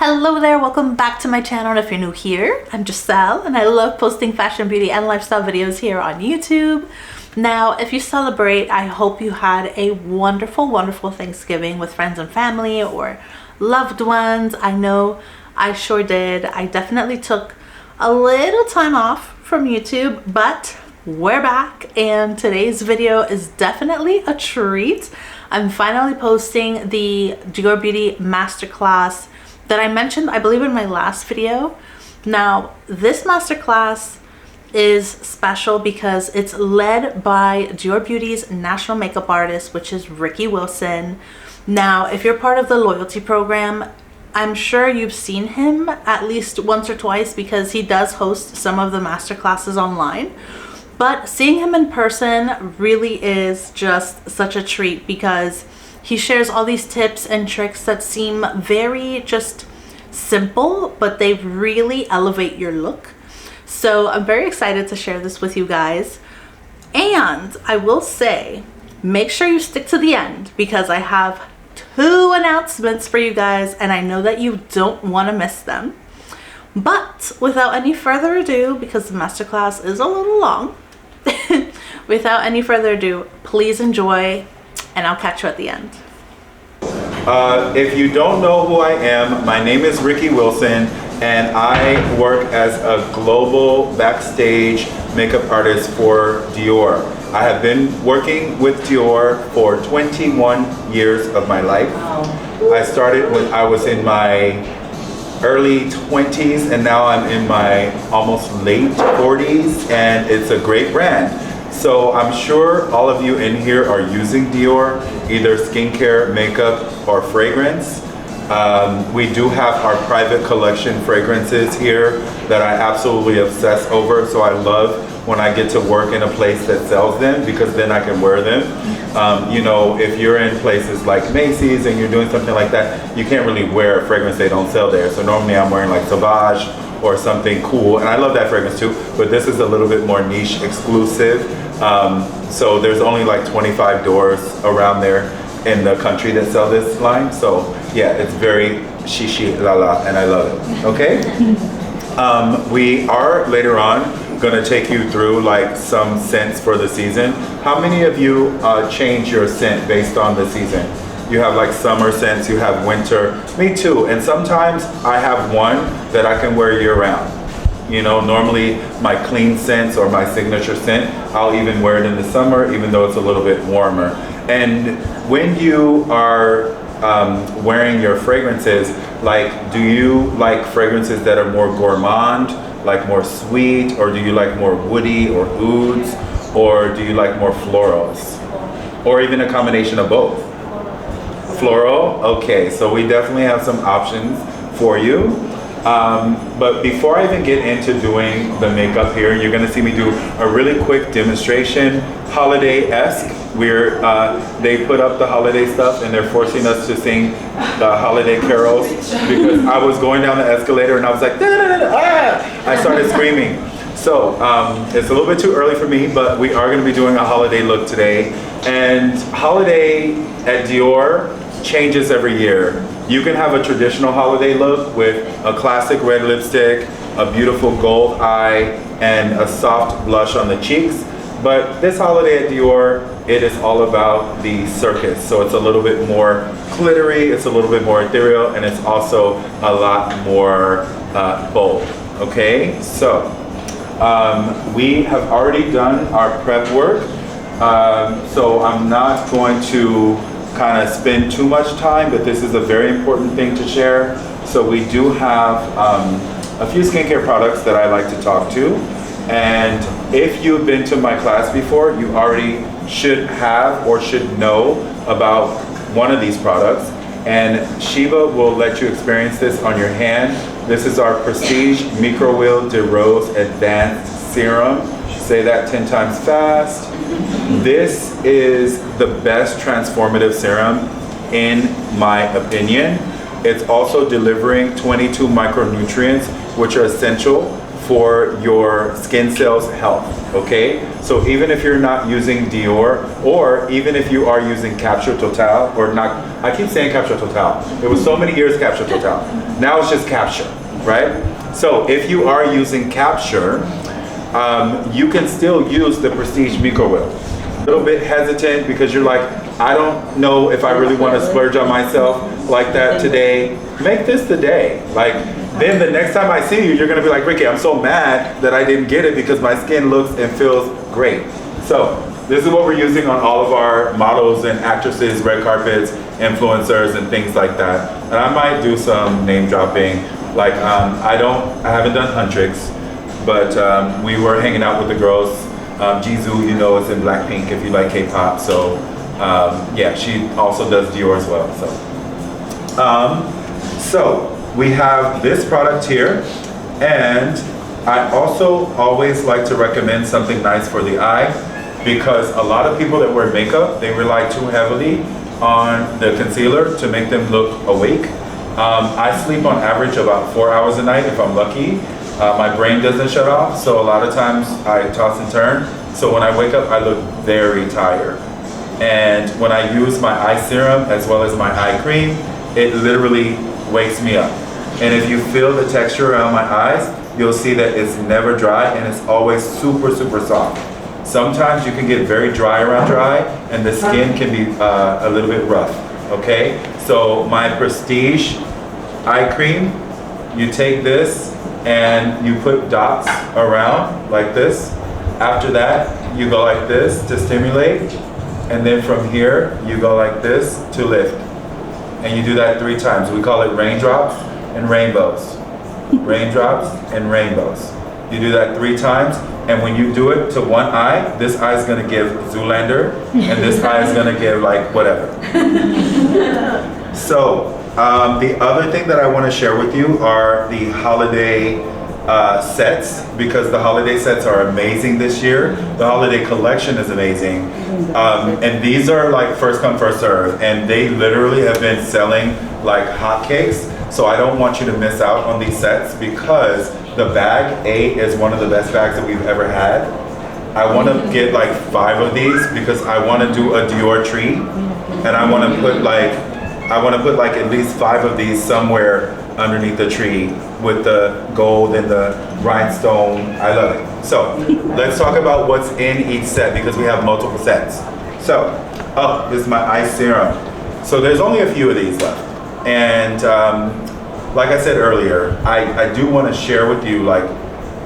Hello there, welcome back to my channel. And if you're new here, I'm Giselle and I love posting fashion, beauty, and lifestyle videos here on YouTube. Now, if you celebrate, I hope you had a wonderful, wonderful Thanksgiving with friends and family or loved ones. I know I sure did. I definitely took a little time off from YouTube, but we're back and today's video is definitely a treat. I'm finally posting the Dior Beauty Masterclass that I mentioned, I believe, in my last video. Now, this masterclass is special because it's led by Dior Beauty's national makeup artist, which is Ricky Wilson. Now, if you're part of the loyalty program, I'm sure you've seen him at least once or twice because he does host some of the masterclasses online. But seeing him in person really is just such a treat because he shares all these tips and tricks that seem very just simple, but they really elevate your look. So I'm very excited to share this with you guys. And I will say, make sure you stick to the end because I have two announcements for you guys and I know that you don't want to miss them. But without any further ado, because the masterclass is a little long, without any further ado, please enjoy and I'll catch you at the end. If you don't know who I am, my name is Ricky Wilson and I work as a global backstage makeup artist for Dior. I have been working with Dior for 21 years of my life. I started when I was in my early 20s and now I'm in my almost late 40s and it's a great brand. So I'm sure all of you in here are using Dior, either skincare, makeup, or fragrance. We do have our private collection fragrances here that I absolutely obsess over. So I love when I get to work in a place that sells them because then I can wear them. You know, if you're in places like Macy's and you're doing something like that, you can't really wear a fragrance they don't sell there. So normally I'm wearing like Sauvage or something cool, and I love that fragrance too, but this is a little bit more niche exclusive. So there's only like 25 doors around there in the country that sell this line. So yeah, it's very shishi la la, and I love it, okay? We are later on gonna take you through like some scents for the season. How many of you change your scent based on the season? You have like summer scents, you have winter. Me too, and sometimes I have one that I can wear year round. You know, normally my clean scents or my signature scent, I'll even wear it in the summer even though it's a little bit warmer. And when you are wearing your fragrances, like, do you like fragrances that are more gourmand, like more sweet, or do you like more woody or ouds, or do you like more florals? Or even a combination of both? Floral? Okay, so we definitely have some options for you. But before I even get into doing the makeup here, you're gonna see me do a really quick demonstration, holiday-esque, where they put up the holiday stuff and they're forcing us to sing the holiday carols because I was going down the escalator and I was like, da, da, da, da, ah! I started screaming. So it's a little bit too early for me, but we are gonna be doing a holiday look today. And holiday at Dior changes every year. You can have a traditional holiday look with a classic red lipstick, a beautiful gold eye, and a soft blush on the cheeks. But this holiday at Dior, it is all about the circus. So it's a little bit more glittery, it's a little bit more ethereal, and it's also a lot more bold. Okay, so we have already done our prep work. So I'm not going to kind of spend too much time, but this is a very important thing to share. So we do have a few skincare products that I like to talk to. And if you've been to my class before, you already should have or should know about one of these products. And Shiva will let you experience this on your hand. This is our Prestige Microhuile de Rose Advanced Serum. Say that 10 times fast. This is the best transformative serum in my opinion. It's also delivering 22 micronutrients, which are essential for your skin cells health, okay? So even if you're not using Dior, or even if you are using Capsule Total, or not, I keep saying Capsule Total. It was so many years Capsule Total. Now it's just Capture, right? So if you are using Capture, you can still use the Prestige Micro Oil. A little bit hesitant because you're like, I don't know if I really want to splurge on myself like that today. Make this the day. Like, then the next time I see you, you're gonna be like, Ricky, I'm so mad that I didn't get it because my skin looks and feels great. So this is what we're using on all of our models and actresses, red carpets, influencers, and things like that. And I might do some name dropping. Like, I haven't done Huntrix, but we were hanging out with the girls. Jisoo, you know, is in Blackpink if you like K-pop. So yeah, she also does Dior as well. So we have this product here, and I also always like to recommend something nice for the eye, because a lot of people that wear makeup, they rely too heavily on the concealer to make them look awake. I sleep on average about 4 hours a night if I'm lucky. My brain doesn't shut off, so a lot of times I toss and turn. So when I wake up, I look very tired. And when I use my eye serum as well as my eye cream, it literally wakes me up. And if you feel the texture around my eyes, you'll see that it's never dry and it's always super, super soft. Sometimes you can get very dry around your eye and the skin can be a little bit rough, okay? So my Prestige eye cream, you take this and you put dots around like this. After that, you go like this to stimulate. And then from here, you go like this to lift. And you do that 3 times. We call it raindrops and rainbows. Raindrops and rainbows. You do that 3 times. And when you do it to one eye, this eye is gonna give Zoolander, and this eye is gonna give like whatever. So, the other thing that I wanna share with you are the holiday sets, because the holiday sets are amazing this year. The holiday collection is amazing. And these are like first come, first serve, and they literally have been selling like hotcakes. So I don't want you to miss out on these sets, because the bag A is one of the best bags that we've ever had. I want to get like 5 of these because I want to do a Dior tree, and I want to put like at least 5 of these somewhere underneath the tree with the gold and the rhinestone. I love it. So let's talk about what's in each set, because we have multiple sets. So, oh, this is my eye serum. So there's only a few of these left. And like I said earlier, I do want to share with you like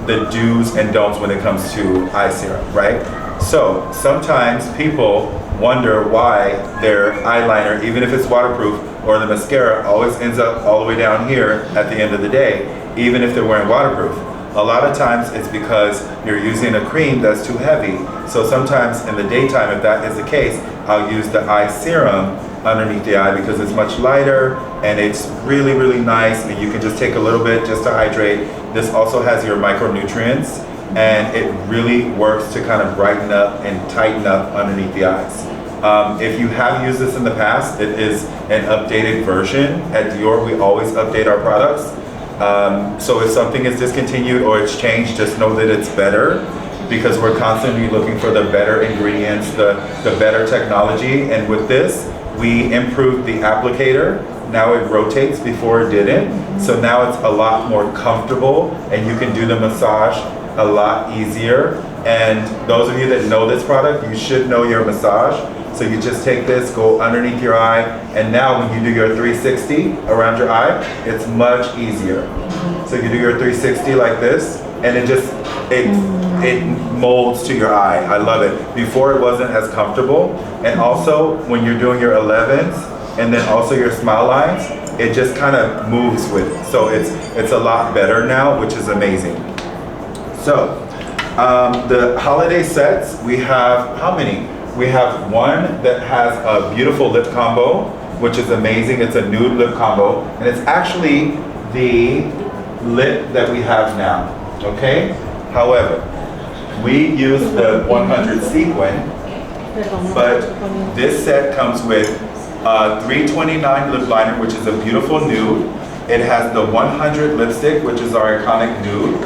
the do's and don'ts when it comes to eye serum, right? So sometimes people wonder why their eyeliner, even if it's waterproof, or the mascara always ends up all the way down here at the end of the day, even if they're wearing waterproof. A lot of times it's because you're using a cream that's too heavy. So sometimes in the daytime, if that is the case, I'll use the eye serum underneath the eye because it's much lighter and it's really, really nice, and you can just take a little bit just to hydrate. This also has your micronutrients, and it really works to kind of brighten up and tighten up underneath the eyes. If you have used this in the past, it is an updated version. At Dior, we always update our products. So if something is discontinued or it's changed, just know that it's better, because we're constantly looking for the better ingredients, the better technology. And with this, we improved the applicator. Now it rotates, before it didn't. So now it's a lot more comfortable, and you can do the massage a lot easier. And those of you that know this product, you should know your massage. So you just take this, go underneath your eye, and now when you do your 360 around your eye, it's much easier. So you do your 360 like this, and it molds to your eye. I love it. Before it wasn't as comfortable. And also when you're doing your 11s and then also your smile lines, it just kind of moves with it. So it's a lot better now, which is amazing. So the holiday sets, we have how many? We have one that has a beautiful lip combo, which is amazing. It's a nude lip combo, and it's actually the lip that we have now, okay? However, we use the 100 sequin, but this set comes with a 329 lip liner, which is a beautiful nude. It has the 100 lipstick, which is our iconic nude.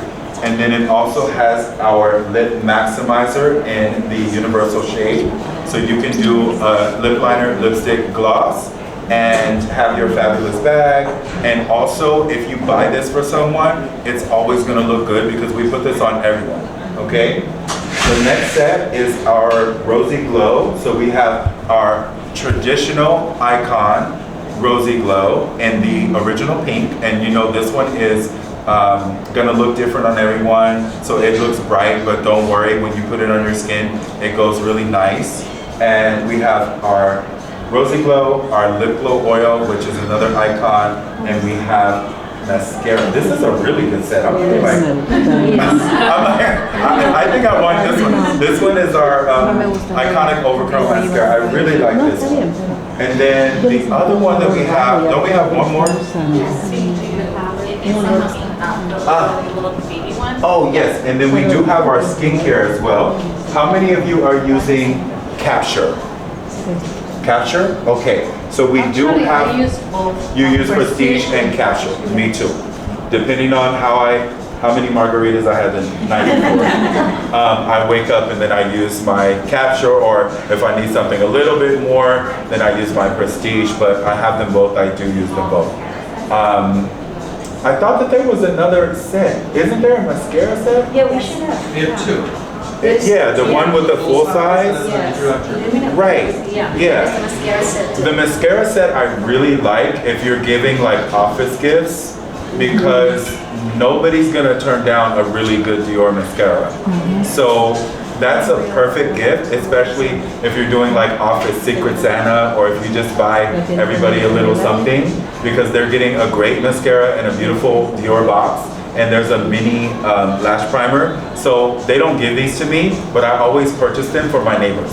And then it also has our lip maximizer in the universal shade. So you can do a lip liner, lipstick, gloss, and have your fabulous bag. And also, if you buy this for someone, it's always gonna look good because we put this on everyone, okay? The next set is our Rosy Glow. So we have our traditional icon, Rosy Glow, in the original pink. And you know this one is gonna look different on everyone. So it looks bright, but don't worry, when you put it on your skin, it goes really nice. And we have our Rosy Glow, our Lip Glow Oil, which is another icon, and we have mascara. This is a really good set. I'm really like, I think I want this one. This one is our iconic overcurl mascara. I really like this one. And then the other one that we have, don't we have one more? Oh yes, and then we do have our skincare as well. How many of you are using Capture? Capture? Okay, so we do have, I use both. you use Prestige and Capture. Me too. Depending on how many margaritas I had the night before. I wake up and then I use my Capture, or if I need something a little bit more, then I use my Prestige, but I have them both, I do use them both. I thought that there was another set. Isn't there a mascara set? Yeah, we should have. We have two. Yeah, the one with the full size? Yes. Right, Yeah. yeah. There's a mascara set too. The mascara set I really like if you're giving like office gifts, because nobody's gonna turn down a really good Dior mascara. So that's a perfect gift, especially if you're doing like office Secret Santa, or if you just buy everybody a little something, because they're getting a great mascara and a beautiful Dior box. And there's a mini lash primer. So they don't give these to me, but I always purchase them for my neighbors.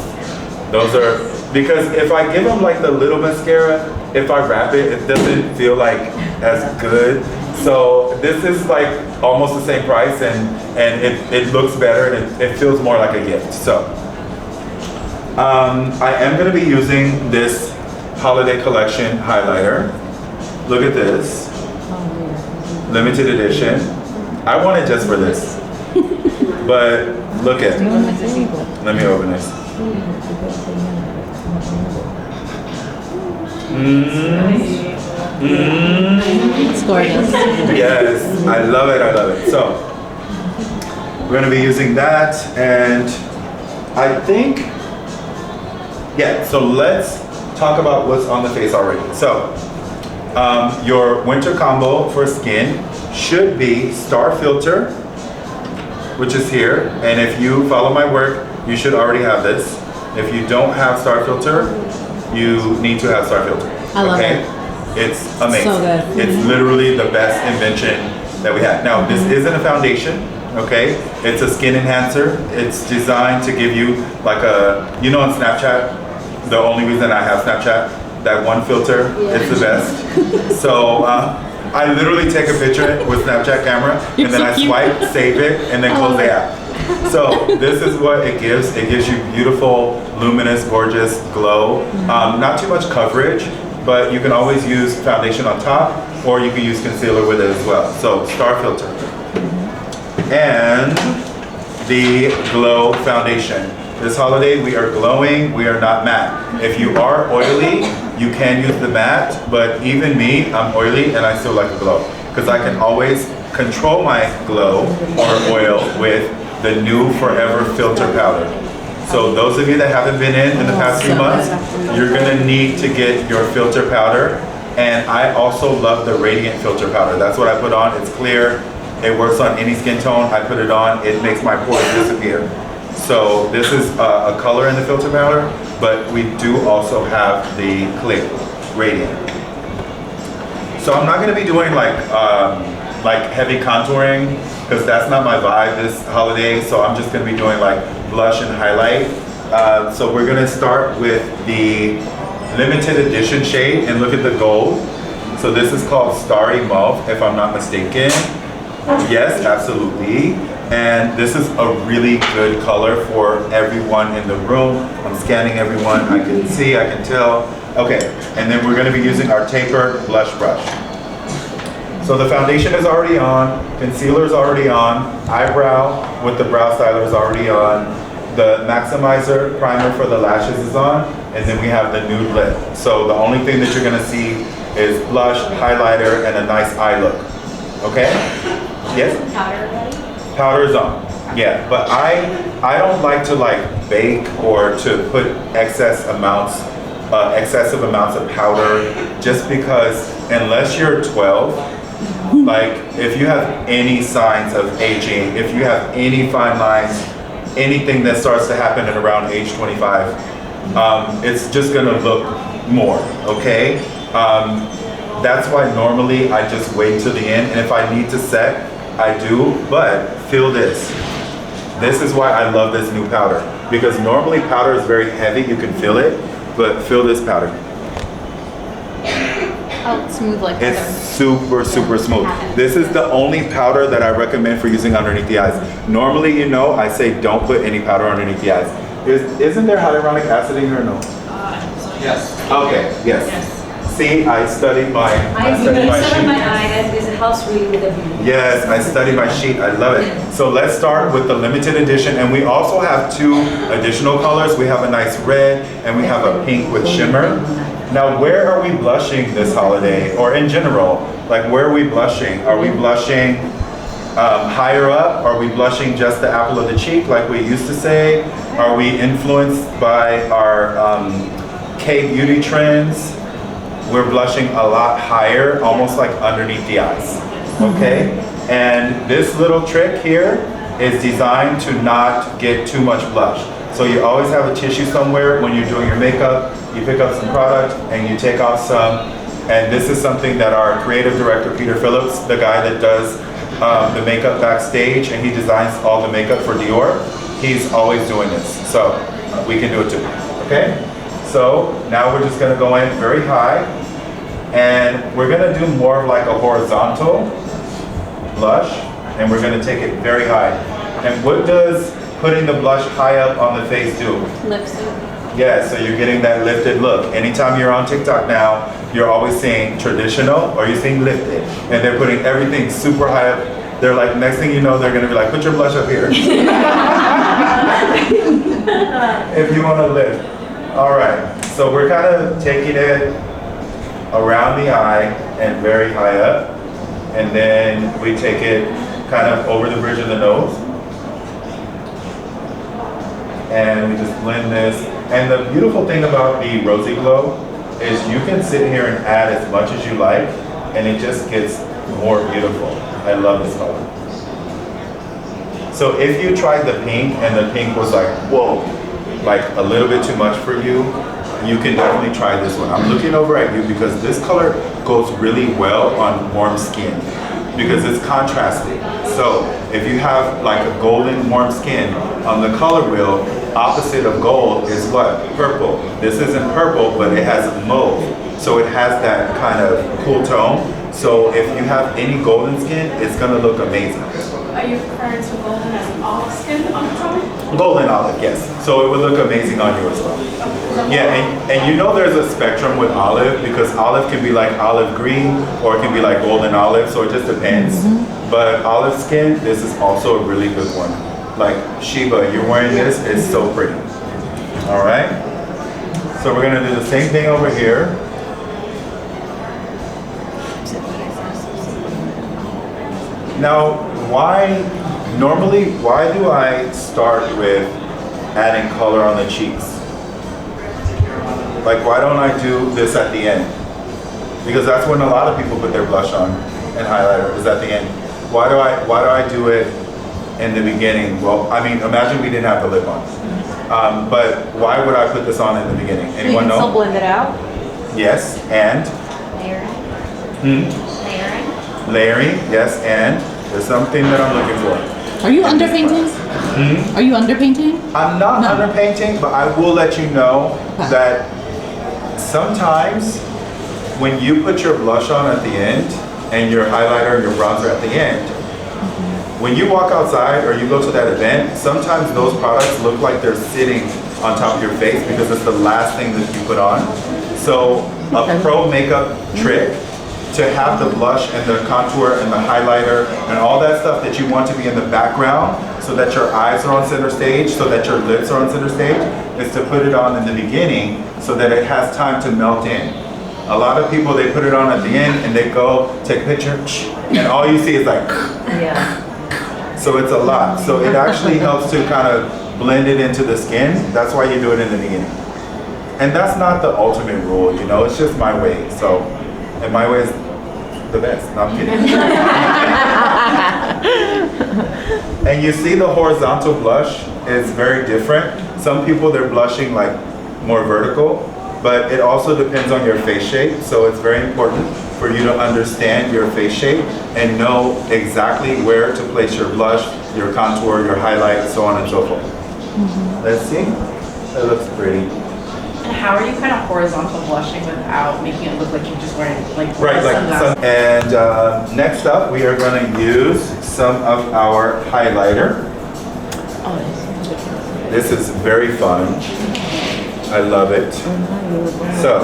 Those are, because if I give them like the little mascara, if I wrap it, it doesn't feel like as good. So this is like almost the same price, and it looks better, and it feels more like a gift. So I am gonna be using this holiday collection highlighter. Look at this. Limited edition. I want it just for this. But look at it. Let me open this. It's gorgeous. Yes, I love it, I love it. So, we're gonna be using that, and I think, yeah, so let's talk about what's on the face already. So, your winter combo for skin should be Star Filter, which is here. And if you follow my work, you should already have this. If you don't have Star Filter, you need to have Star Filter. I love okay? it. It's amazing. So good. It's literally the best invention that we have. Now, this isn't a foundation, okay? It's a skin enhancer. It's designed to give you like a, you know, on Snapchat, the only reason I have Snapchat, that one filter, it's the best. So I literally take a picture with Snapchat camera, and then I swipe, save it, and then close the app. So this is what it gives. It gives you beautiful, luminous, gorgeous glow. Not too much coverage, but you can always use foundation on top, or you can use concealer with it as well. So Star Filter. And the Glow Foundation. This holiday, we are glowing, we are not matte. If you are oily, you can use the matte, but even me, I'm oily and I still like a glow, because I can always control my glow or oil with the new Forever Filter Powder. So those of you that haven't been in the past few months, you're gonna need to get your filter powder. And I also love the Radiant Filter Powder. That's what I put on, it's clear. It works on any skin tone. I put it on, it makes my pores disappear. So this is a color in the filter powder, but we do also have the clear, Radiant. So I'm not gonna be doing like heavy contouring, because that's not my vibe this holiday. So I'm just gonna be doing like blush and highlight. So we're gonna start with the limited edition shade, and look at the gold. So this is called Starry Mauve, if I'm not mistaken. Yes, absolutely. And this is a really good color for everyone in the room. I'm scanning everyone, I can see, I can tell. Okay, and then we're gonna be using our tapered blush brush. So the foundation is already on, concealer is already on, eyebrow with the brow styler is already on, the maximizer primer for the lashes is on, and then we have the nude lip. So the only thing that you're gonna see is blush, highlighter, and a nice eye look. Okay? Yes? Powder ready? Powder is on. Yeah, but I don't like to like bake or to put excessive amounts of powder, just because unless you're 12, like if you have any signs of aging, if you have any fine lines, anything that starts to happen at around age 25, it's just gonna look more, okay? That's why normally I just wait till the end, and if I need to set, I do, but feel this. This is why I love this new powder, because normally powder is very heavy, you can feel it, but feel this powder. Oh, it's smooth like It's butter. super, super smooth. This is the only powder that I recommend for using underneath the eyes. Normally, you know, I say don't put any powder underneath the eyes. Isn't there hyaluronic acid in here or no? Yes. Okay, yes. See, I studied my I sheet. my eye, and this helps really with the beauty. Yes, I studied my sheet. I love it. So let's start with the limited edition, and we also have 2 additional colors. We have a nice red, and we have a pink with shimmer. Now, where are we blushing this holiday, or in general? Like, where are we blushing? Are we blushing higher up? Are we blushing just the apple of the cheek, like we used to say? Are we influenced by our K-beauty trends? We're blushing a lot higher, almost like underneath the eyes, okay? And this little trick here is designed to not get too much blush. So you always have a tissue somewhere when you're doing your makeup, you pick up some product and you take off some. And this is something that our creative director, Peter Phillips, the guy that does the makeup backstage, and he designs all the makeup for Dior, he's always doing this. So we can do it too, okay? So now we're just gonna go in very high, and we're gonna do more of like a horizontal blush, and we're gonna take it very high. And what does putting the blush high up on the face do? Lifts it. Yeah, so you're getting that lifted look. Anytime you're on TikTok now, you're always seeing traditional or you're seeing lifted, and they're putting everything super high up. They're like, next thing you know, they're gonna be like, put your blush up here. If you wanna lift. All right, so we're kind of taking it around the eye and very high up. And then we take it kind of over the bridge of the nose. And we just blend this. And the beautiful thing about the Rosy Glow is you can sit here and add as much as you like, and it just gets more beautiful. I love this color. So if you tried the pink and the pink was like, whoa, like a little bit too much for you, you can definitely try this one. I'm looking over at you because this color goes really well on warm skin because it's contrasting. So if you have like a golden warm skin, on the color wheel, opposite of gold is what? Purple. This isn't purple, but it has mauve. So it has that kind of cool tone. So if you have any golden skin, it's gonna look amazing. Are you referring to golden as an olive skin on the top? Golden olive, yes. So it would look amazing on you as well. Yeah, and you know there's a spectrum with olive because olive can be like olive green or it can be like golden olive, so it just depends. But olive skin, this is also a really good one. Like Sheba, you're wearing this, it's so pretty. All right? So we're gonna do the same thing over here. Now, why do I start with adding color on the cheeks? Like, why don't I do this at the end? Because that's when a lot of people put their blush on and highlighter is at the end. Why do I do it in the beginning? Well, I mean, imagine we didn't have the lip on. But why would I put this on in the beginning? Anyone You can know? still blend it out. Yes, and? Layering. Layering, yes, and? There's something that I'm looking for. Are you underpainting? Are you underpainting? I'm not No. underpainting, but I will let you know that sometimes when you put your blush on at the end and your highlighter and your bronzer at the end, when you walk outside or you go to that event, sometimes those products look like they're sitting on top of your face because it's the last thing that you put on. So a pro makeup trick to have the blush and the contour and the highlighter and all that stuff that you want to be in the background so that your eyes are on center stage, so that your lips are on center stage, is to put it on in the beginning so that it has time to melt in. A lot of people, they put it on at the end and they go take a picture and all you see is like, so it's a lot. So it actually helps to kind of blend it into the skin. That's why you do it in the beginning. And that's not the ultimate rule, you know, it's just my way. So, and my way is the best. No, I'm kidding. And you see the horizontal blush is very different. Some people, they're blushing like more vertical, but it also depends on your face shape. So it's very important for you to understand your face shape and know exactly where to place your blush, your contour, your highlight, so on and so forth. Let's see. That looks pretty. And how are you kind of horizontal blushing without making it look like you're just wearing like Right, like sunglasses? And next up, we are going to use some of our highlighter. This is very fun. I love it. So,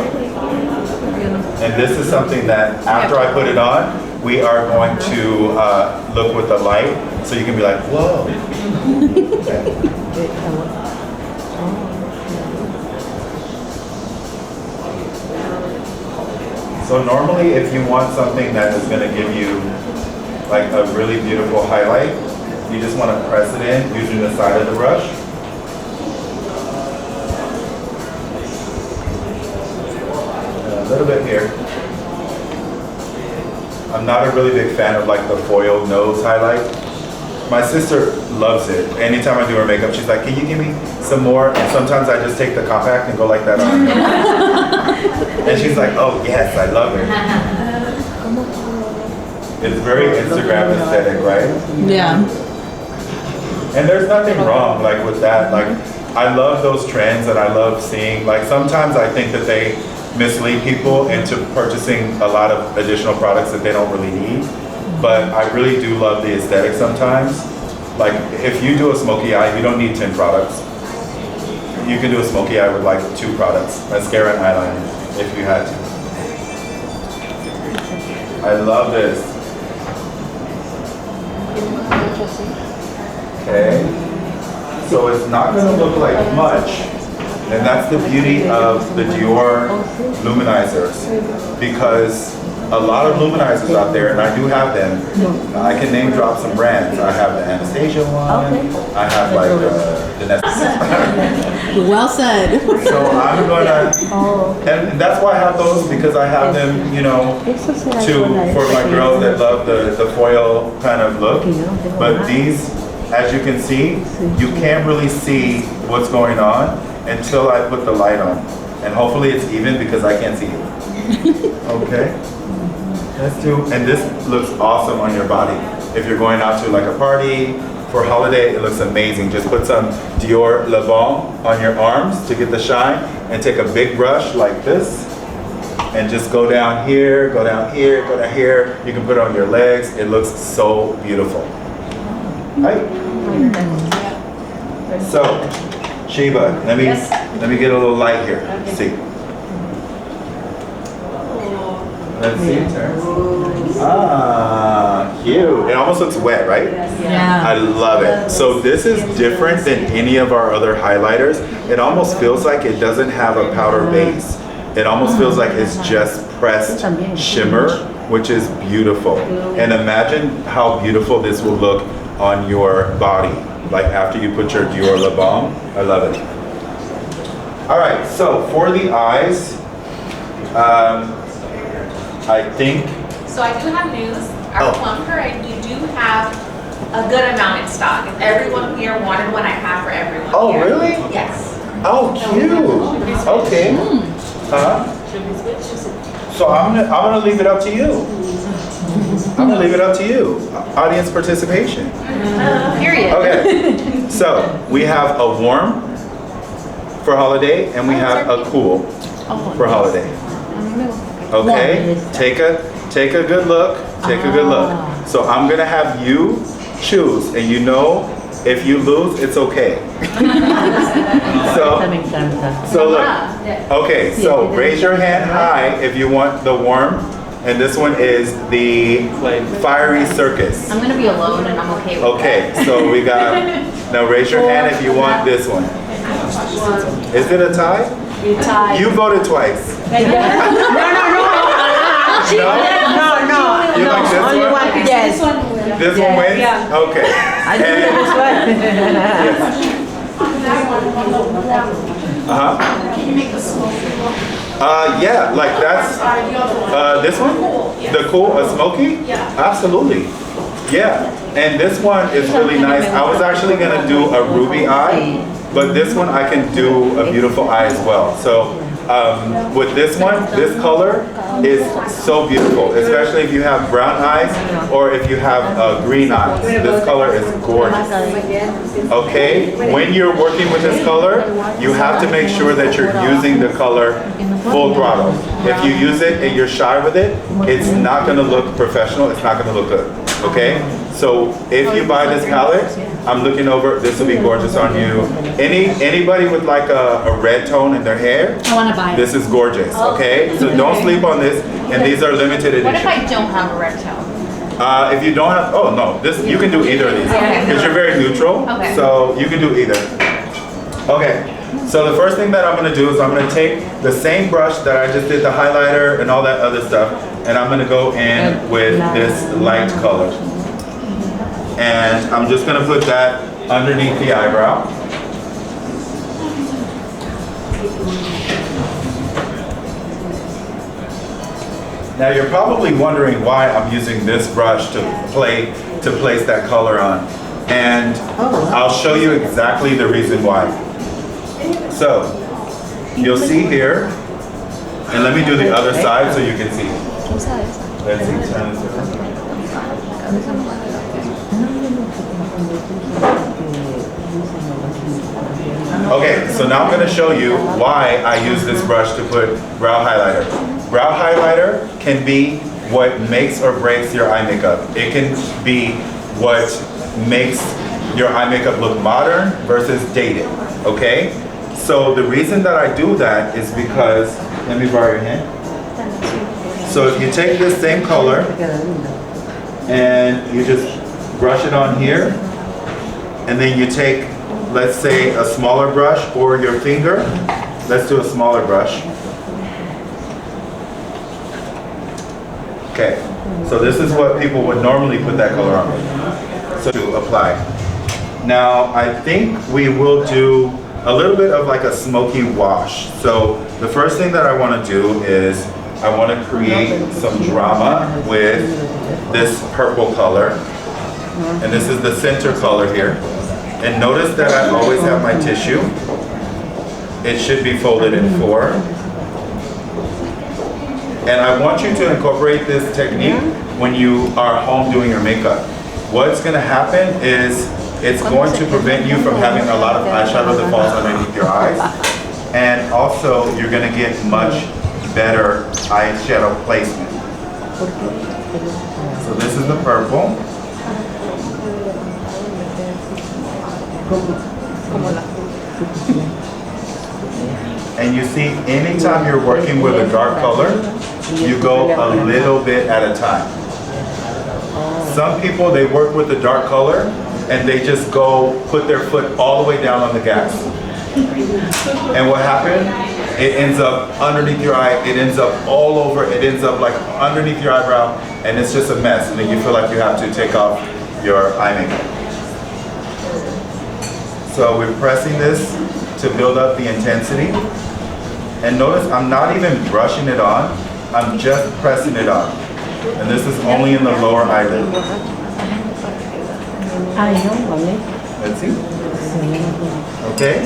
and this is something that after I put it on, we are going to look with the light, so you can be like, whoa. Okay. So normally if you want something that is going to give you like a really beautiful highlight, you just want to press it in using the side of the brush. And a little bit here. I'm not a really big fan of like the foil nose highlight. My sister loves it. Anytime I do her makeup, she's like, can you give me some more? And sometimes I just take the compact and go like that on her. And she's like, oh yes, I love it. It's very Instagram aesthetic, right? Yeah. And there's nothing wrong like with that. Like, I love those trends and I love seeing, like sometimes I think that they mislead people into purchasing a lot of additional products that they don't really need. But I really do love the aesthetic sometimes. Like if you do a smoky eye, you don't need 10 products. You can do a smoky eye with like 2 products, mascara and eyeliner, if you had to. I love this. Okay. So it's not going to look like much. And that's the beauty of the Dior luminizers. Because a lot of luminizers out there, and I do have them. I can name drop some brands. I have the Anastasia one. I have like the Well said. So I'm gonna, and that's why I have those, because I have them, you know, for my girls that love the foil kind of look. But these, as you can see, you can't really see what's going on until I put the light on. And hopefully it's even because I can't see it. Okay. Let's do, and this looks awesome on your body. If you're going out to like a party, for holiday, it looks amazing. Just put some Dior Le Bon on your arms to get the shine, and take a big brush like this, and just go down here, go down here, go down here. You can put it on your legs. It looks so beautiful. Right? So, Sheba, let me get a little light here. Okay. See. Let's see. Ah, cute. It almost looks wet, right? Yeah. I love it. So this is different than any of our other highlighters. It almost feels like it doesn't have a powder base. It almost feels like it's just pressed shimmer, which is beautiful. And imagine how beautiful this will look on your body, like after you put your Dior Le Bon. I love it. All right, so for the eyes, I think. So I do have news. Our plum parade, we do have a good amount in stock. If everyone here wanted one, I have for everyone. Oh, here. really? Yes. Oh, cute. Okay. So I'm gonna leave it up to you. I'm gonna leave it up to you. Audience participation. Period. Okay. So we have a warm for holiday, and we have a cool for holiday. Okay. Take a good look. Take a good look. So I'm gonna have you choose, and you know, if you lose, it's okay. So look. Okay, so raise your hand high if you want the warm and this one is the Fiery Circus. I'm gonna be alone and I'm okay with Okay, so we got, now raise your hand if you want this one. Is it a tie? You voted twice. No? You like this one? Yes. This one wins? Okay. I do this Uh-huh. Can you make the smoky look? Yeah, like that's, this one? The cool, a smoky? Yeah. Absolutely. Yeah, and this one is really nice. I was actually gonna do a ruby eye, but this one I can do a beautiful eye as well. So with this one, this color is so beautiful, especially if you have brown eyes or if you have green eyes. This color is gorgeous. Okay, when you're working with this color, you have to make sure that you're using the color full throttle. If you use it and you're shy with it, it's not gonna look professional, it's not gonna look good, okay? So if you buy this palette, I'm looking over, this will be gorgeous on you. Anybody with like a red tone in their hair, I want to buy it. this is gorgeous, okay? So don't sleep on this, and these are limited What if edition. I don't have a red tone? If you don't have, oh no, this you can do either of these because you're very neutral. Okay. So you can do either. Okay. So the first thing that I'm gonna do is I'm gonna take the same brush that I just did the highlighter and all that other stuff, and I'm gonna go in with this light color. And I'm just gonna put that underneath the eyebrow. Now you're probably wondering why I'm using this brush to place that color on. And I'll show you exactly the reason why. So, you'll see here, and let me do the other side so you can see. Let's see, turn this around. Okay, so now I'm going to show you why I use this brush to put brow highlighter. Brow highlighter can be what makes or breaks your eye makeup. It can be what makes your eye makeup look modern versus dated, okay? So the reason that I do that is because, let me borrow your hand. So if you take this same color and you just brush it on here, and then you take, let's say, a smaller brush or your finger. Let's do a smaller brush. Okay, so this is what people would normally put that color on. So to apply. Now, I think we will do a little bit of like a smoky wash. So the first thing that I want to do is I want to create some drama with this purple color. And this is the center color here. And notice that I always have my tissue. It should be folded in 4. And I want you to incorporate this technique when you are home doing your makeup. What's going to happen is it's going to prevent you from having a lot of eyeshadow that falls underneath your eyes. And also, you're going to get much better eyeshadow placement. So this is the purple. And you see, anytime you're working with a dark color, you go a little bit at a time. Some people, they work with the dark color and they just go put their foot all the way down on the gas. And what happened? It ends up underneath your eye, it ends up all over, it ends up like underneath your eyebrow, and it's just a mess. And then you feel like you have to take off your eye makeup. So we're pressing this to build up the intensity. And notice I'm not even brushing it on, I'm just pressing it on. And this is only in the lower eyelid. Let's see. Okay,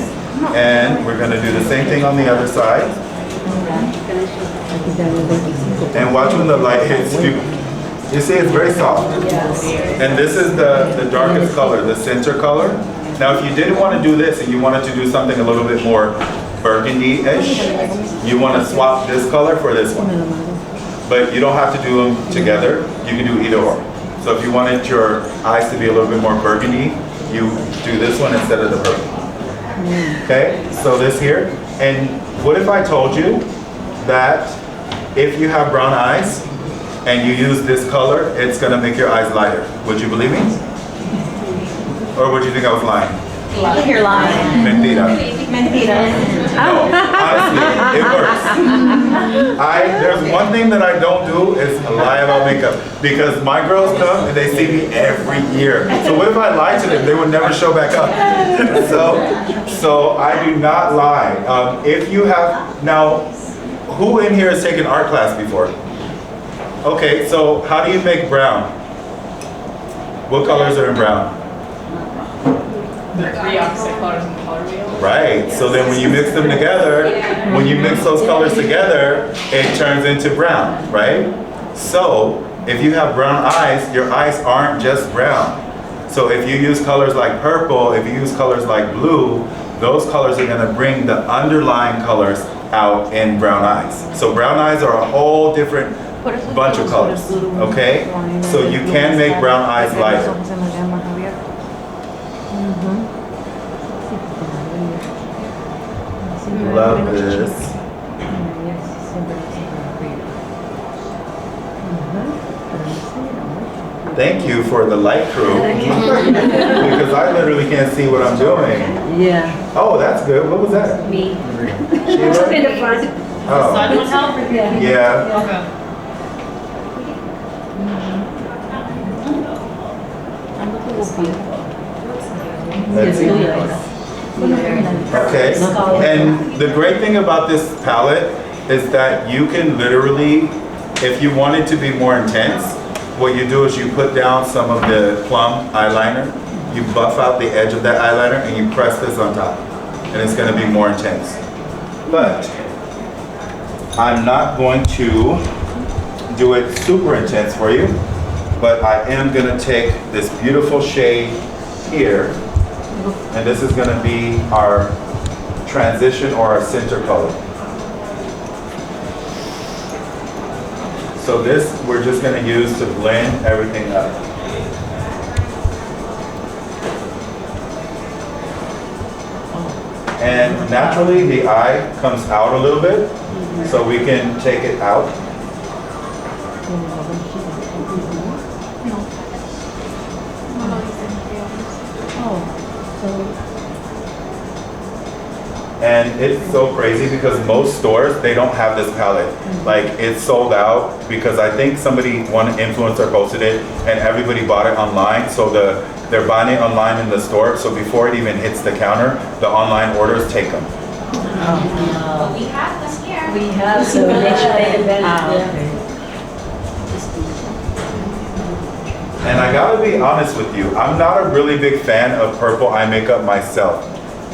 and we're gonna do the same thing on the other side. And watch when the light hits you. You see, it's very soft. And this is the darkest color, the center color. Now, if you didn't want to do this and you wanted to do something a little bit more burgundy-ish, you want to swap this color for this one. But you don't have to do them together. You can do either or. So if you wanted your eyes to be a little bit more burgundy, you do this one instead of the purple. Okay, so this here. And what if I told you that if you have brown eyes and you use this color, it's gonna make your eyes lighter. Would you believe me? Or would you think I was lying? You're lying. Mentira. No, honestly, it works. There's one thing that I don't do is lie about makeup, because my girls come and they see me every year. So what if I lied to them? They would never show back up. So I do not lie. If you have, now, who in here has taken art class before? Okay, so how do you make brown? What colors are in brown? The three opposite colors in the color wheel. Right, so then when you mix them together, when you mix those colors together, it turns into brown, right? So if you have brown eyes, your eyes aren't just brown. So if you use colors like purple, if you use colors like blue, those colors are gonna bring the underlying colors out in brown eyes. So brown eyes are a whole different bunch of colors, okay? So you can make brown eyes lighter. Love this. Thank you for the light crew. Because I literally can't see what I'm doing. Yeah. Oh, that's good. What was that? Me. Sheila? In the front. Oh. Side one help? Yeah. Okay. Let's see. Okay, and the great thing about this palette is that you can literally, if you want it to be more intense, what you do is you put down some of the plum eyeliner, you buff out the edge of that eyeliner, and you press this on top, and it's going to be more intense. But I'm not going to do it super intense for you, but I am going to take this beautiful shade here, and this is going to be our transition or our center color. So this we're just going to use to blend everything up. And naturally the eye comes out a little bit, so we can take it out. And it's so crazy because most stores, they don't have this palette. Like, it's sold out because I think one influencer posted it and everybody bought it online. So they're buying it online in the store. So before it even hits the counter, the online orders take them. But we have this here. We have, so they should take advantage. And I gotta be honest with you, I'm not a really big fan of purple eye makeup myself.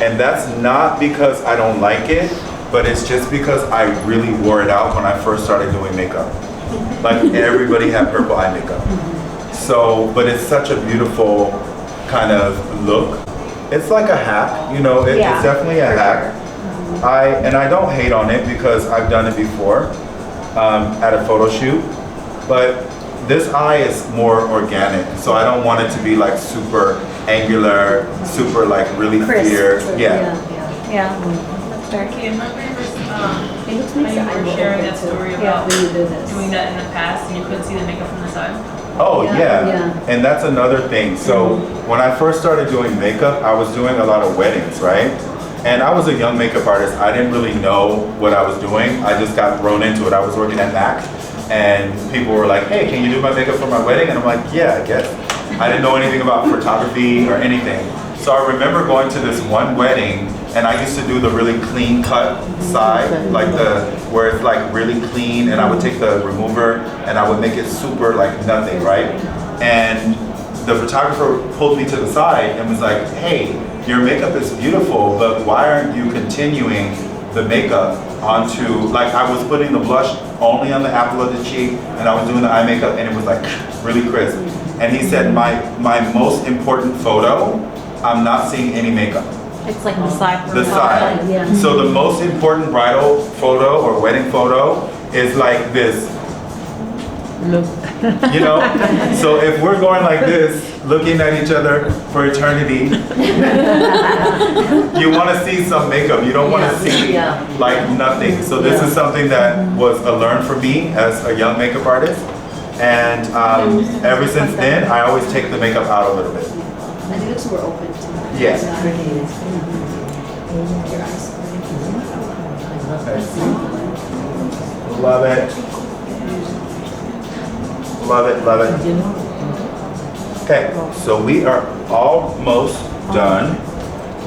And that's not because I don't like it, but it's just because I really wore it out when I first started doing makeup. Like, everybody had purple eye makeup. So, but it's such a beautiful kind of look. It's like a hack, you know, it's definitely a hack. And I don't hate on it because I've done it before at a photo shoot, but this eye is more organic, so I don't want it to be like super angular, super like really fierce. Yeah. That's fair. Okay, remember It looks when nice. you were sharing that story about when you do this. doing that in the past and you couldn't see the makeup from the side? Oh Yeah, yeah. yeah. And that's another thing. So when I first started doing makeup, I was doing a lot of weddings, right? And I was a young makeup artist. I didn't really know what I was doing. I just got thrown into it. I was working at MAC, and people were like, hey, can you do my makeup for my wedding? And I'm like, yeah, I guess. I didn't know anything about photography or anything. So I remember going to this one wedding, and I used to do the really clean cut side, like where it's like really clean, and I would take the remover and I would make it super like nothing, right? And the photographer pulled me to the side and was like, hey, your makeup is beautiful, but why aren't you continuing the makeup onto, like, I was putting the blush only on the apple of the cheek, and I was doing the eye makeup, and it was like really crisp. And he said, my most important photo, I'm not seeing any makeup. It's like the side. The side. Yeah. So the most important bridal photo or wedding photo is like this. You know? So if we're going like this, looking at each other for eternity, you want to see some makeup. You don't want to see like nothing. So this is something that was a learn for me as a young makeup artist. And ever since then, I always take the makeup out a little bit. And it looks more open to Yes. Love it. Love it, love it. Okay, so we are almost done.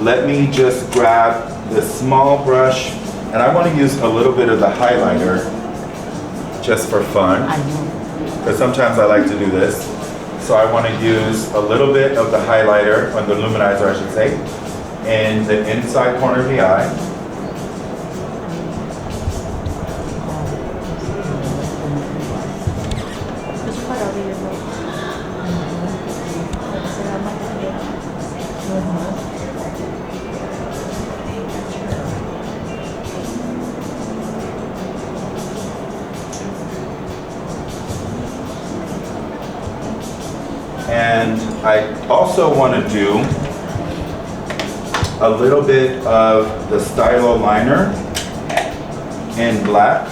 Let me just grab the small brush, and I want to use a little bit of the highlighter just for fun, because sometimes I like to do this. So I want to use a little bit of the highlighter, or the luminizer I should say, in the inside corner of the eye. And I also want to do a little bit of the stylo liner in black.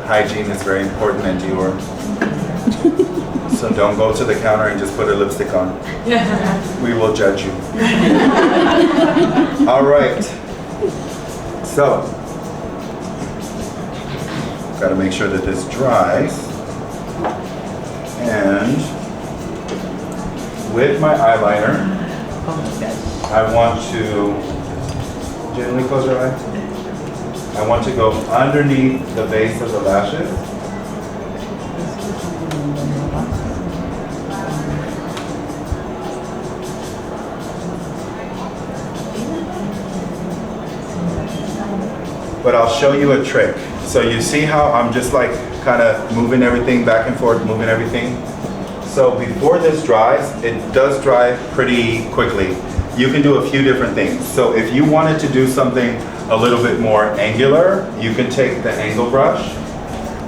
Hygiene is very important in Dior. So don't go to the counter and just put a lipstick on. We will judge you. All right. So, got to make sure that this dries. And with my eyeliner, I want to gently close your eye. I want to go underneath the base of the lashes. But I'll show you a trick. So you see how I'm just like kind of moving everything back and forth, moving everything. So before this dries, it does dry pretty quickly. You can do a few different things. So if you wanted to do something a little bit more angular, you can take the angle brush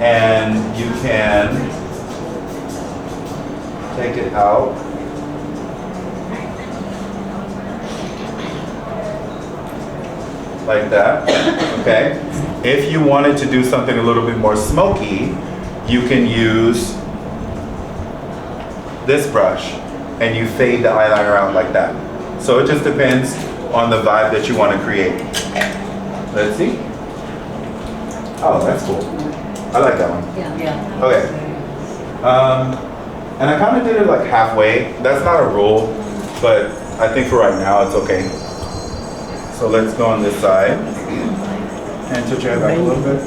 and you can take it out. Like that, okay? If you wanted to do something a little bit more smoky, you can use this brush and you fade the eyeliner out like that. So it just depends on the vibe that you want to create. Let's see. Oh, that's cool. I like that one. Yeah. Okay. And I kind of did it like halfway. That's not a rule, but I think for right now it's okay. So let's go on this side and tilt your head back a little bit.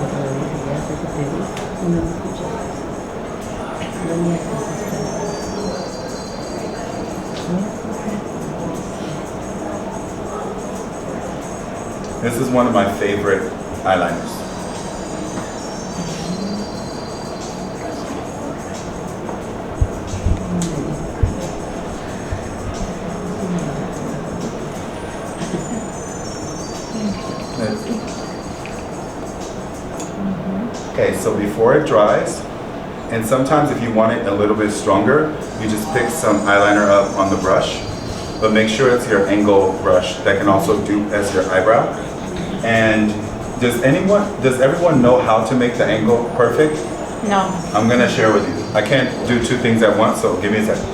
This is one of my favorite eyeliners. Okay, so before it dries, and sometimes if you want it a little bit stronger, you just pick some eyeliner up on the brush, but make sure it's your angle brush that can also do as your eyebrow. And does everyone know how to make the angle perfect? No. I'm gonna share with you. I can't do two things at once, so give me a second.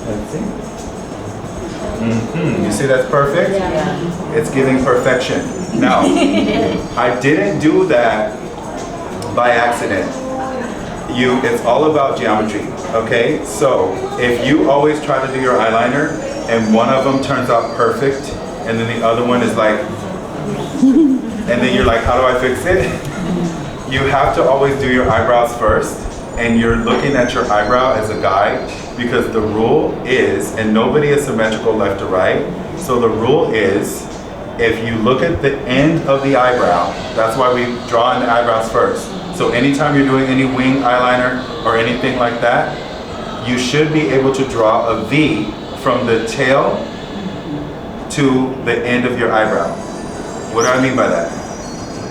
Let's see. You see that's perfect? Yeah. It's giving perfection. Now, I didn't do that by accident. It's all about geometry, okay? So if you always try to do your eyeliner and one of them turns out perfect and then the other one is like, and then you're like, how do I fix it? You have to always do your eyebrows first, and you're looking at your eyebrow as a guide, because the rule is, and nobody is symmetrical left to right, so the rule is, if you look at the end of the eyebrow, that's why we draw in the eyebrows first. So anytime you're doing any wing eyeliner or anything like that, you should be able to draw a V from the tail to the end of your eyebrow. What do I mean by that?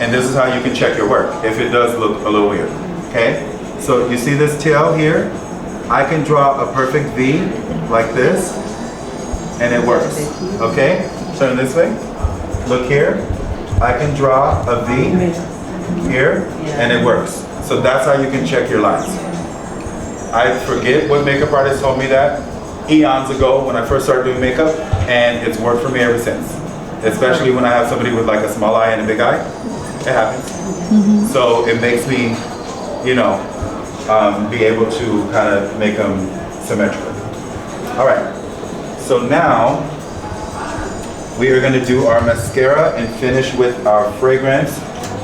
and this is how you can check your work if it does look a little weird. Okay? So you see this tail here? I can draw a perfect V like this, and it works. Okay? Turn this way. Look here. I can draw a V here, and it works. So that's how you can check your lines. I forget what makeup artist told me that eons ago when I first started doing makeup, and it's worked for me ever since. Especially when I have somebody with like a small eye and a big eye. It happens. So it makes me, you know, be able to kind of make them symmetrical. All right. So now we are going to do our mascara and finish with our fragrance,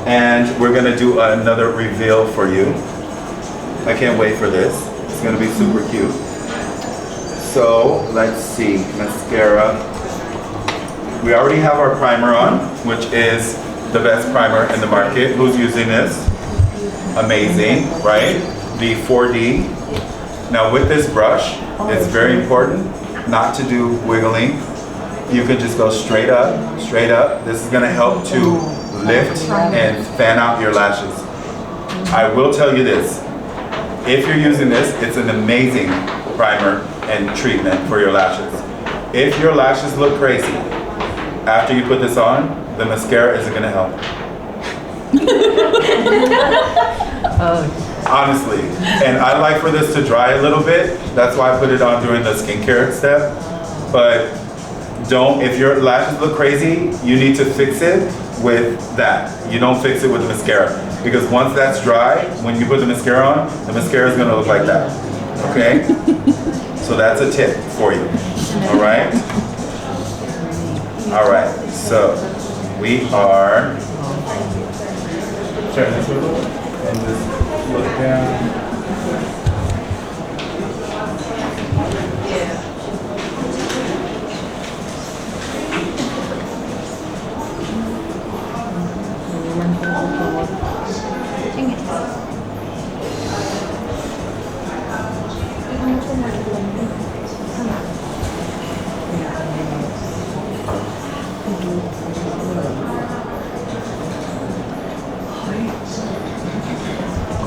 and we're going to do another reveal for you. I can't wait for this. It's going to be super cute. So let's see, mascara. We already have our primer on, which is the best primer in the market. Who's using this? Amazing, right? The 4D. Now with this brush, it's very important not to do wiggling. You can just go straight up, straight up. This is gonna help to lift and fan out your lashes. I will tell you this, if you're using this, it's an amazing primer and treatment for your lashes. If your lashes look crazy, after you put this on, the mascara isn't gonna help. Honestly, and I like for this to dry a little bit. That's why I put it on during the skincare step. But don't, if your lashes look crazy, you need to fix it with that. You don't fix it with the mascara. Because once that's dry, when you put the mascara on, the mascara is gonna look like that, okay? So that's a tip for you, all right? All right, so we are, turn this a little and just look down.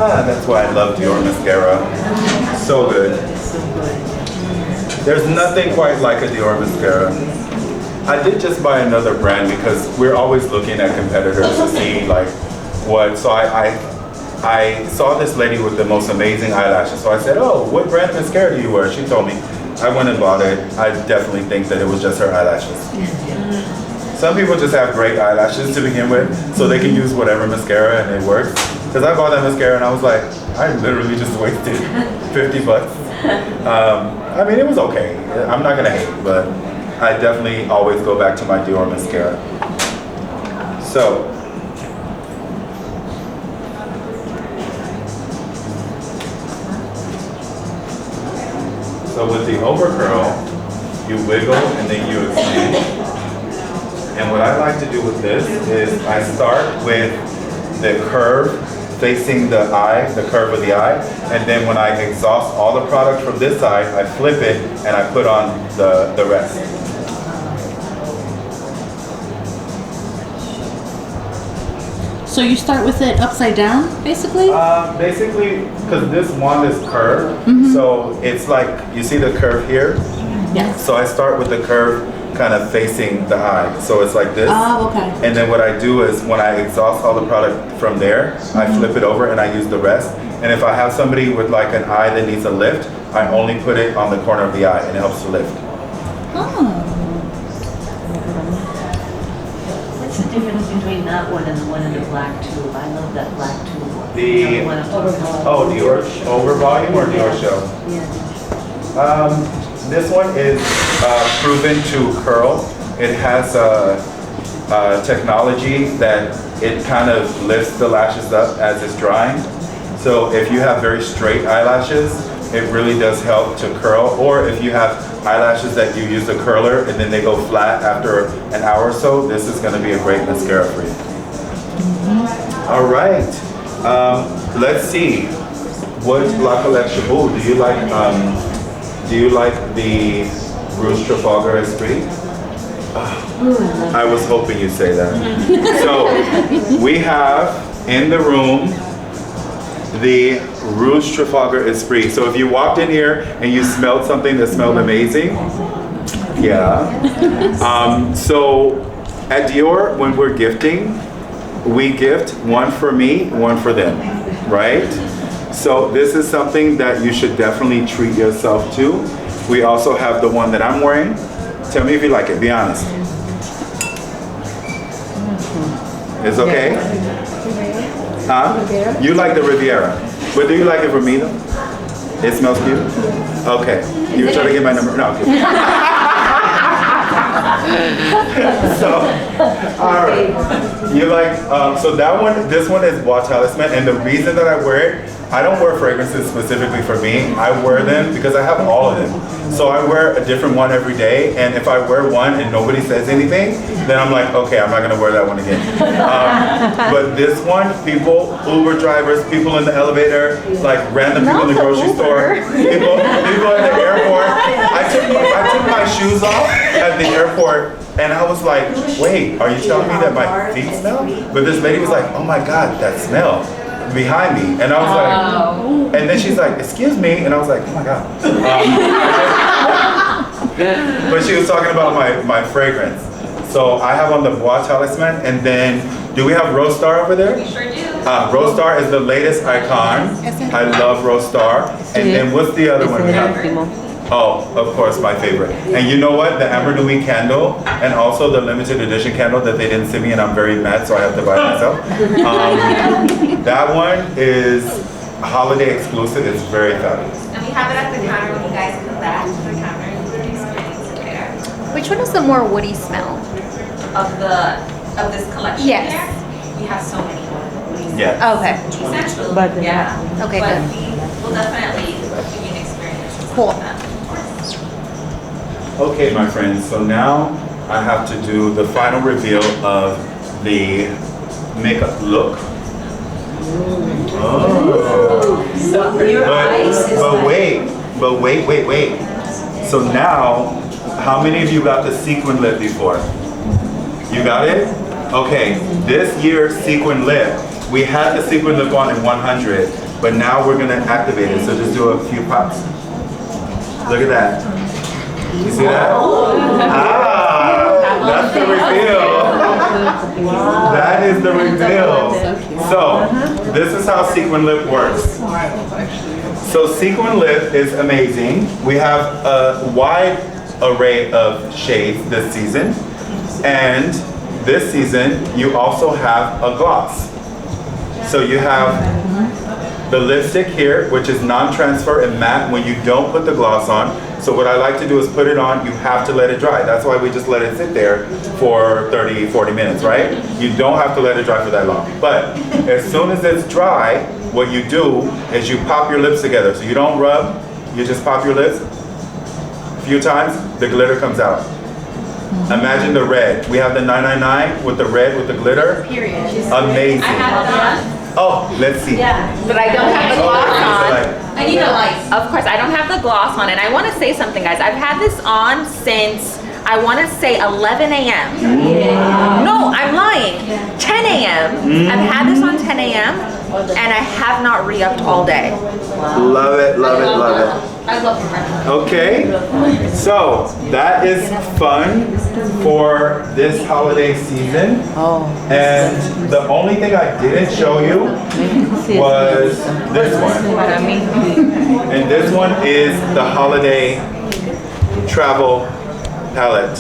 That's why I love Dior mascara. So good. There's nothing quite like a Dior mascara. I did just buy another brand because we're always looking at competitors to see like what. So I saw this lady with the most amazing eyelashes. So I said, "Oh, what brand mascara do you wear?" She told me. I went and bought it. I definitely think that it was just her eyelashes. Some people just have great eyelashes to begin with, so they can use whatever mascara and it works. Because I bought that mascara and I was like, I literally just wasted 50 bucks. I mean, it was okay. I'm not gonna hate, but I definitely always go back to my Dior mascara. So, with the overcurl, you wiggle and then you expand. And what I like to do with this is I start with the curve facing the eye, the curve of the eye, and then when I exhaust all the product from this side, I flip it and I put on the rest. So you start with it upside down, basically? Basically, because this wand is curved, so it's like, you see the curve here? Yes. So I start with the curve kind of facing the eye. So it's like this. Oh, okay. And then what I do is when I exhaust all the product from there, I flip it over and I use the rest. And if I have somebody with like an eye that needs a lift, I only put it on the corner of the eye and it helps to lift. Oh. What's the difference between that one and the one in the black tube? I love that black tube. The one overvolume. Oh, Dior over volume or Dior show? Yeah. This one is proven to curl. It has technology that it kind of lifts the lashes up as it's drying. So if you have very straight eyelashes, it really does help to curl. Or if you have eyelashes that you use a curler and then they go flat after an hour or so, this is going to be a great mascara for you. All right. Let's see. What La Collection? Oh, do you like the Rouge Trafalgar Esprit? I was hoping you'd say that. So we have in the room the Rouge Trafalgar Esprit. So if you walked in here and you smelled something that smelled amazing, yeah. So at Dior, when we're gifting, we gift one for me, one for them, right? So this is something that you should definitely treat yourself to. We also have the one that I'm wearing. Tell me if you like it, be honest. It's okay? Huh? You like the Riviera. But do you like it for me though? It smells cute? Okay. You were trying to get my number? No. So, all right. You like, so that one, this one is Bois Talisman, and the reason that I wear it, I don't wear fragrances specifically for me. I wear them because I have all of them. So I wear a different one every day, and if I wear one and nobody says anything, then I'm like, okay, I'm not gonna wear that one again. But this one, people, Uber drivers, people in the elevator, like random people in the grocery store, people in the airport. I took my shoes off at the airport, and I was like, wait, are you telling me that my feet smell? But this lady was like, oh my God, that smell behind me. And I was like, and then she's like, excuse me. And I was like, oh my God. But she was talking about my fragrance. So I have on the Bois Talisman, and then, do we have Rose Star over there? We sure do. Rose Star is the latest icon. I love Rose Star. And then what's the other one we have? Oh, of course, my favorite. And you know what? The Amber Nuit candle, and also the limited edition candle that they didn't send me, and I'm very mad, so I have to buy it myself. That one is holiday exclusive. It's very fabulous. And we have it at the counter when you guys come back to the counter. You can experience it there. Which one is the more woody smell? Of this collection. Yes. Here, we have so many more. Yeah. Okay. Essentially. Yeah. Okay, But good. we will definitely give you an experience. Cool. Okay, my friends, so now I have to do the final reveal of the makeup look. Oh. But wait. So now, how many of you got the Sequin Lip before? You got it? Okay, this year's Sequin Lip, we had the Sequin Lip on in 100, but now we're gonna activate it, so just do a few pops. Look at that. You see that? Ah, that's the reveal. That is the reveal. So, this is how Sequin Lip works. So, Sequin Lip is amazing. We have a wide array of shades this season. And this season, you also have a gloss. So, you have the lipstick here, which is non-transfer and matte when you don't put the gloss on. So what I like to do is put it on, you have to let it dry. That's why we just let it sit there for 30, 40 minutes, right? You don't have to let it dry for that long. But as soon as it's dry, what you do is you pop your lips together. So you don't rub, you just pop your lips. A few times, the glitter comes out. Imagine the red. We have the 999 with the red with the glitter. Period. Amazing. I have it on. Oh, let's see. Yeah. But I don't have the gloss on. I need a light. Of course, I don't have the gloss on, and I want to say something, guys. I've had this on since, I want to say 11 a.m. No, I'm lying. 10 a.m. I've had this on 10 a.m. and I have not re-upped all day. Love it, love it, love it. I love it. Okay, so that is fun for this holiday season. And the only thing I didn't show you was this one. And this one is the holiday travel palette.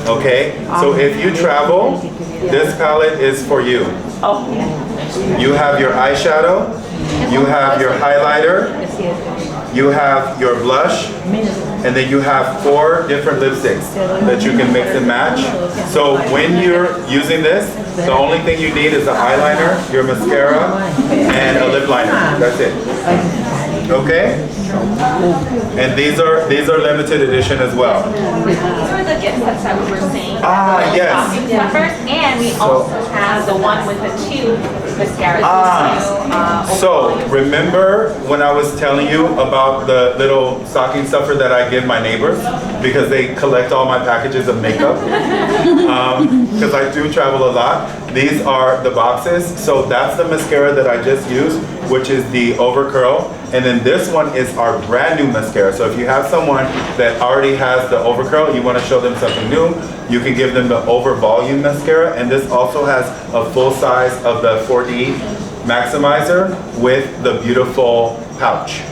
Okay, so if you travel, this palette is for you. You have your eyeshadow, you have your highlighter, you have your blush, and then you have 4 different lipsticks that you can mix and match. So when you're using this, the only thing you need is the eyeliner, your mascara, and a lip liner. That's it. Okay? And these are limited edition as well. These are the gift sets that we were saying. Ah, yes. First, and we also have the one with the 2 mascara. So remember when I was telling you about the little stocking stuffer that I give my neighbors because they collect all my packages of makeup? Because I do travel a lot. These are the boxes. So that's the mascara that I just used, which is the Over Curl. And then this one is our brand new mascara. So if you have someone that already has the Over Curl, you want to show them something new, you can give them the Over Volume mascara. And this also has a full size of the 4D maximizer with the beautiful pouch.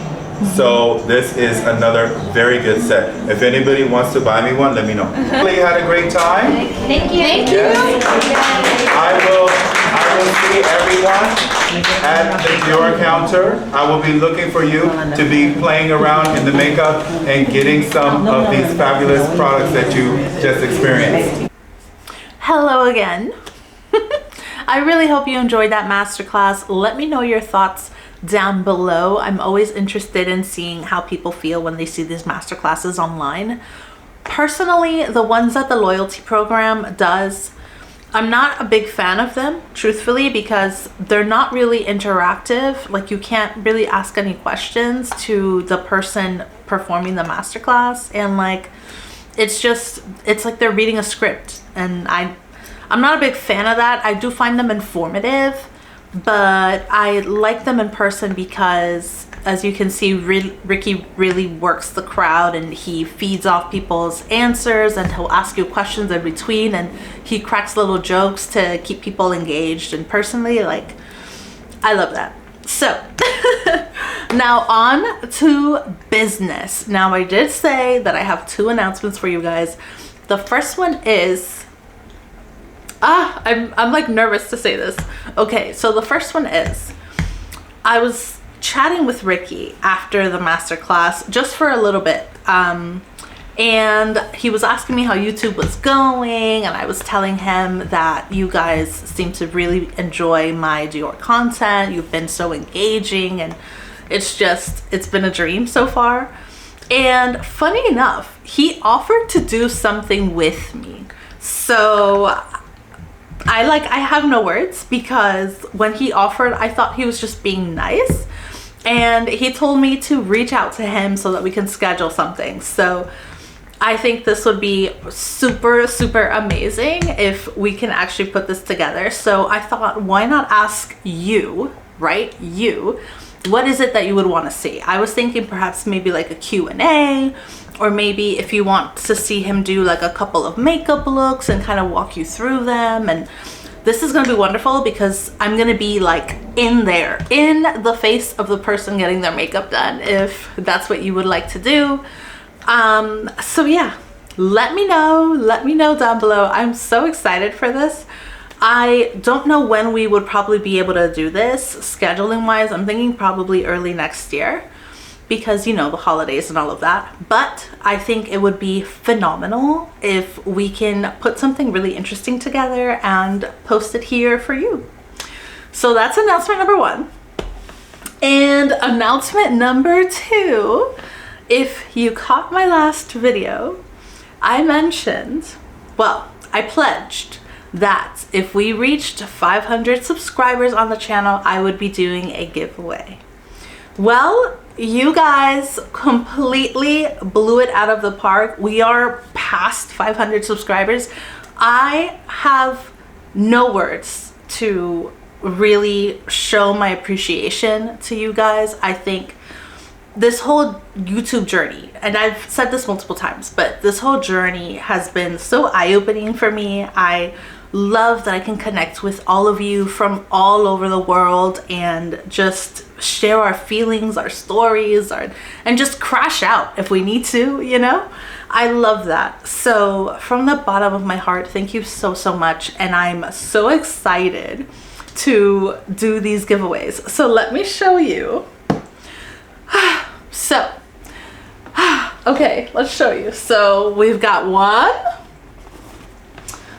So this is another very good set. If anybody wants to buy me one, let me know. You had a great time. Thank you. Thank you. I will see everyone at the Dior counter. I will be looking for you to be playing around in the makeup and getting some of these fabulous products that you just experienced. Hello again. I really hope you enjoyed that masterclass. Let me know your thoughts down below. I'm always interested in seeing how people feel when they see these masterclasses online. Personally, the ones that the loyalty program does, I'm not a big fan of them, truthfully, because they're not really interactive. Like, you can't really ask any questions to the person performing the masterclass, and like, it's like they're reading a script, and I'm not a big fan of that. I do find them informative, but I like them in person because, as you can see, Ricky really works the crowd, and he feeds off people's answers, and he'll ask you questions in between, and he cracks little jokes to keep people engaged. And personally, like, I love that. So now on to business. Now, I did say that I have 2 announcements for you guys. The first one is, I'm like nervous to say this. Okay, so the first one is, I was chatting with Ricky after the masterclass just for a little bit, and he was asking me how YouTube was going, and I was telling him that you guys seem to really enjoy my Dior content. You've been so engaging, and it's been a dream so far. And funny enough, he offered to do something with me. So I have no words, because when he offered, I thought he was just being nice, and he told me to reach out to him so that we can schedule something. So I think this would be super, super amazing if we can actually put this together. So I thought, why not ask you, right? You, what is it that you would want to see? I was thinking perhaps maybe like a Q&A, or maybe if you want to see him do like a couple of makeup looks and kind of walk you through them. And this is going to be wonderful because I'm going to be like in there, in the face of the person getting their makeup done, if that's what you would like to do. So yeah, let me know down below. I'm so excited for this. I don't know when we would probably be able to do this scheduling wise. I'm thinking probably early next year, because, you know, the holidays and all of that. But I think it would be phenomenal if we can put something really interesting together and post it here for you. So that's announcement number 1. And announcement number 2, if you caught my last video, I mentioned, well, I pledged that if we reached 500 subscribers on the channel, I would be doing a giveaway. Well, you guys completely blew it out of the park. We are past 500 subscribers. I have no words to really show my appreciation to you guys. I think this whole YouTube journey, and I've said this multiple times, but this whole journey has been so age-opening for me. I love that I can connect with all of you from all over the world and just share our feelings, our stories, and just crash out if we need to, you know? I love that. So from the bottom of my heart, thank you so, so much. And I'm so excited to do these giveaways. So let me show you. So, okay, let's show you. So we've got 1.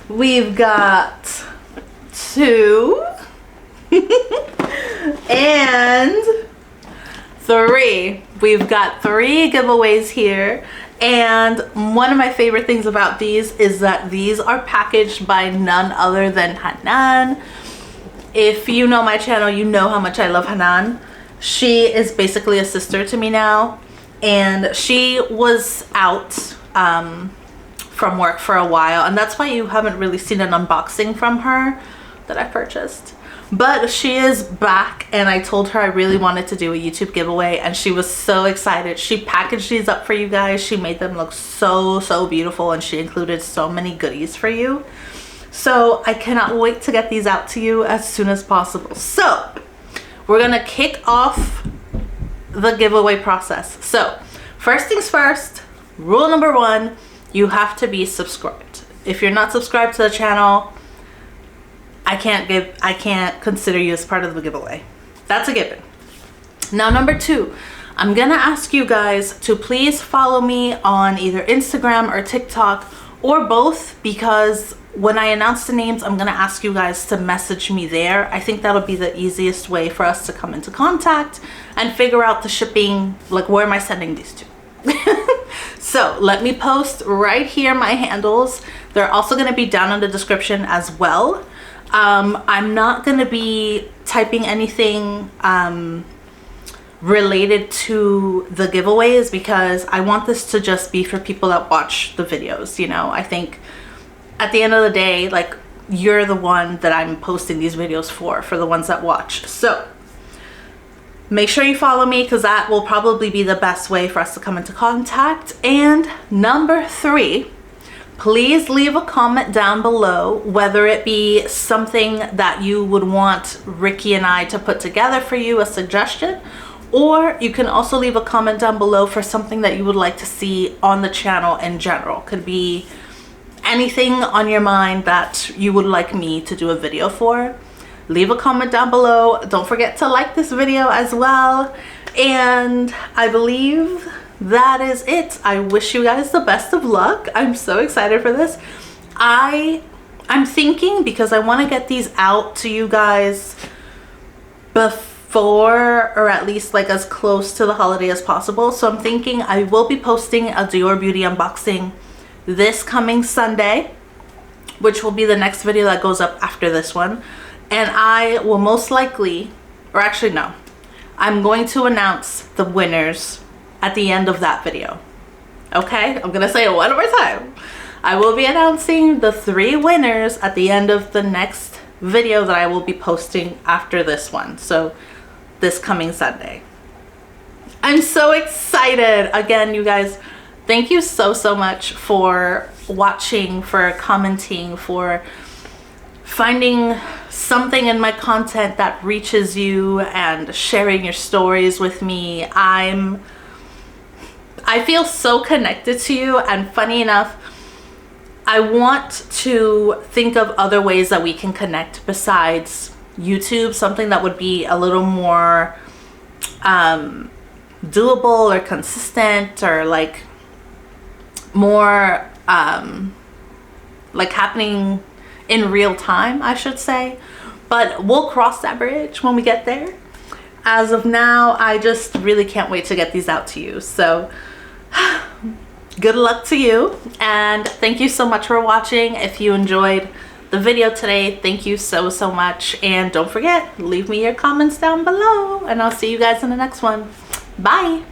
We've got 2 and 3. We've got 3 giveaways here. And one of my favorite things about these is that these are packaged by none other than Hanan. if you know my channel, you know how much I love Hanan. She is basically a sister to me now, and she was out from work for a while, and that's why you haven't really seen an unboxing from her that I purchased. But she is back, and I told her I really wanted to do a YouTube giveaway, and she was so excited. She packaged these up for you guys. She made them look so beautiful, and she included so many goodies for you. So I cannot wait to get these out to you as soon as possible. So we're gonna kick off the giveaway process. So first things first, rule number 1, you have to be subscribed. If you're not subscribed to the channel, I can't consider you as part of the giveaway. That's a given. Now, number 2, I'm gonna ask you guys to please follow me on either Instagram or TikTok, or both, because when I announce the names, I'm gonna ask you guys to message me there. I think that'll be the easiest way for us to come into contact and figure out the shipping, like where am I sending these to? So let me post right here my handles. They're also gonna be down in the description as well. I'm not gonna be typing anything related to the giveaways, because I want this to just be for people that watch the videos. You know, I think at the end of the day, like, you're the one that I'm posting these videos for the ones that watch. So make sure you follow me, because that will probably be the best way for us to come into contact. And number 3, please leave a comment down below, whether it be something that you would want Ricky and I to put together for you, a suggestion, or you can also leave a comment down below for something that you would like to see on the channel in general. Could be anything on your mind that you would like me to do a video for. Leave a comment down below. Don't forget to like this video as well. And I believe that is it. I wish you guys the best of luck. I'm so excited for this. I'm thinking, because I want to get these out to you guys before, or at least like as close to the holiday as possible. So I'm thinking I will be posting a Dior Beauty unboxing this coming Sunday, which will be the next video that goes up after this one. And I will most likely, or actually no, I'm going to announce the winners at the end of that video. Okay, I'm gonna say it one more time. I will be announcing the 3 winners at the end of the next video that I will be posting after this one. So this coming Sunday. I'm so excited. Again, you guys, thank you so much for watching, for commenting, for finding something in my content that reaches you, and sharing your stories with me. I feel so connected to you, and funny enough, I want to think of other ways that we can connect besides YouTube, something that would be a little more doable or consistent, or like more like happening in real time, I should say. But we'll cross that bridge when we get there. As of now, I just really can't wait to get these out to you. So good luck to you, and thank you so much for watching. If you enjoyed the video today, thank you so much, and don't forget, leave me your comments down below, and I'll see you guys in the next one. Bye.